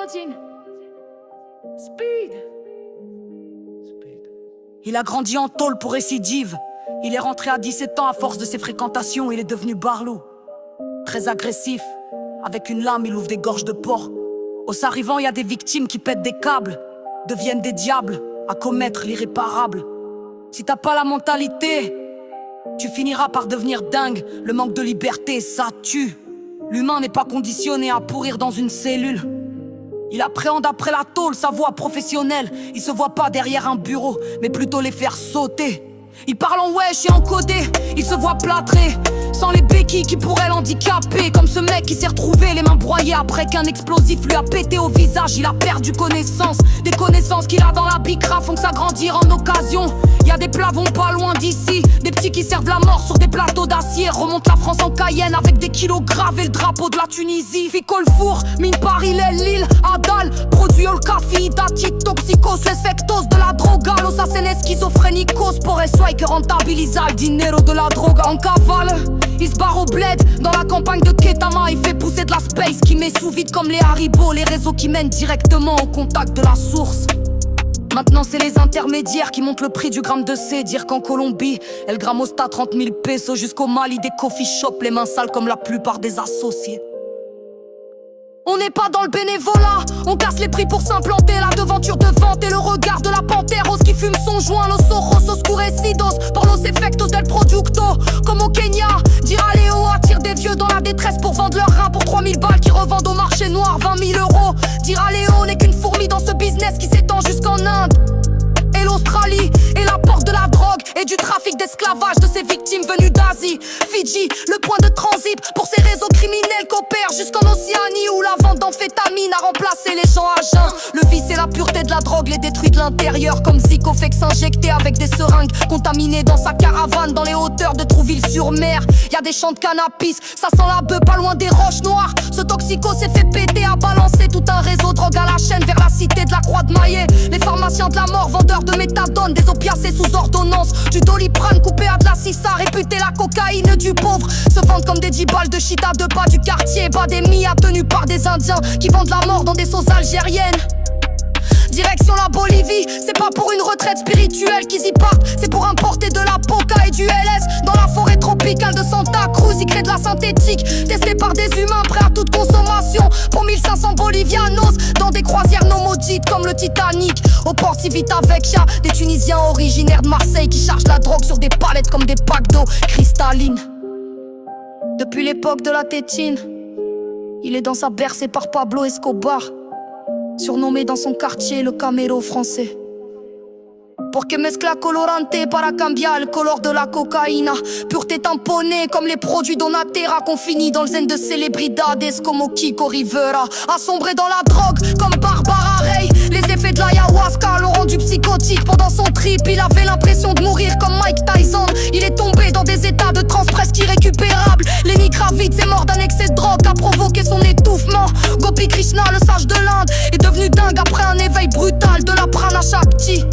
Claudine. Speed. Il a grandi en tôle pour récidive. Il est rentré à 17 ans à force de ses fréquentations. Il est devenu barlou. Très agressif. Avec une lame, il ouvre des gorges de porc. Au s'arrivant, il y a des victimes qui pètent des câbles, deviennent des diables à commettre l'irréparable. Si t'as pas la mentalité, tu finiras par devenir dingue. Le manque de liberté, ça tue. L'humain n'est pas conditionné à pourrir dans une cellule. Il appréhende après la tôle sa voie professionnelle. Il se voit pas derrière un bureau, mais plutôt les faire sauter. Il parle en wesh et en codé, il se voit plâtré, sans les béquilles qui pourraient l'handicaper. Comme ce mec qui s'est retrouvé les mains broyées après qu'un explosif lui a pété au visage. Il a perdu connaissance, des connaissances qu'il a dans la bicra font que s'agrandir en occasion. Y'a des plavons pas loin d'ici, des petits qui servent la mort sur des plateaux d'acier. Remonte la France en Cayenne avec des kilos gravés, le drapeau de la Tunisie. Fico le four, mine Paris, Lille, Adal, produit Olcafi, Datit, Toxicos, l'effectos de la droga. Los Asenes, schizophrénicos, por eso hay que rentabiliser le dinero de la drogue en cavale. Il se barre au bled, dans la campagne de Ketama. Il fait pousser de la space qui met sous vide comme les Haribo. Les réseaux qui mènent directement au contact de la source. Maintenant c'est les intermédiaires qui montent le prix du gramme de C. Dire qu'en Colombie, El Gramo está à 30 000 pesos. Jusqu'au Mali des coffee shops, les mains sales comme la plupart des associés. On n'est pas dans le bénévolat, on casse les prix pour s'implanter. La devanture de vente et le regard de la panthère rose qui fume son joint. Los ojos oscurecidos por los efectos del producto. Comme au Kenya, Dira Léo attire des vieux dans la détresse pour vendre leurs reins pour 3000 balles qui revendent au marché noir 20 000 euros. Dira Léo n'est qu'une fourmi dans ce business qui s'étend jusqu'en Inde et l'Australie, et la porte de la drogue et du trafic d'esclavage de ces victimes venues d'Asie. Fidji, le point de transit pour ces réseaux criminels qu'opèrent jusqu'en Océanie, où la vente d'amphétamine a remplacé les gens à jeun. Le vice et la pureté de la drogue les détruit de l'intérieur, comme Zico fait que s'injecter avec des seringues contaminées dans sa caravane dans les hauteurs de Trouville-sur-Mer. Y'a des champs de cannabis, ça sent la beuh pas loin des roches noires. Ce toxico s'est fait péter à balancer tout un réseau drogue à la chaîne vers la cité de la Croix de Maillet. Les pharmaciens de la mort, vendeurs de méthadone, des opiacés sous ordonnance, du doliprane coupé à de la sissa, réputé la cocaïne du pauvre. Se vendent comme des 10 balles de shit à deux pas du quartier. Bademia tenus par des indiens qui vendent la mort dans des sauces algériennes. Direction la Bolivie, c'est pas pour une retraite spirituelle qu'ils y partent, c'est pour importer de la poca et du LS. Dans la forêt tropicale de Santa Cruz, ils créent de la synthétique, testée par des humains prêts à toute consommation. Pour 1500 bolivianos, dans des croisières non maudites comme le Titanic. Au port Civita Vecchia, des Tunisiens originaires de Marseille qui chargent la drogue sur des palettes comme des packs d'eau cristalline. Depuis l'époque de la tétine, il est dans sa bercée par Pablo Escobar, surnommé dans son quartier le Camero français. Porque mezcla colorante para cambiar le color de la cocaïna. Pureté tamponnée comme les produits Donatera qu'on finit dans le zen de célébridades como Kiko Rivera. Assombrer dans la drogue comme Barbara Rey. Les effets de l'ayahuasca l'ont rendu psychotique pendant son trip. Il avait l'impression de mourir comme Mike Tyson. Il est tombé dans des états de transe presque irrécupérables. Lenny Kravitz est mort d'un excès de drogue qui a provoqué son étouffement. Gopi Krishna, le sage de l'Inde, est devenu dingue après un éveil brutal de la Prana Shakti.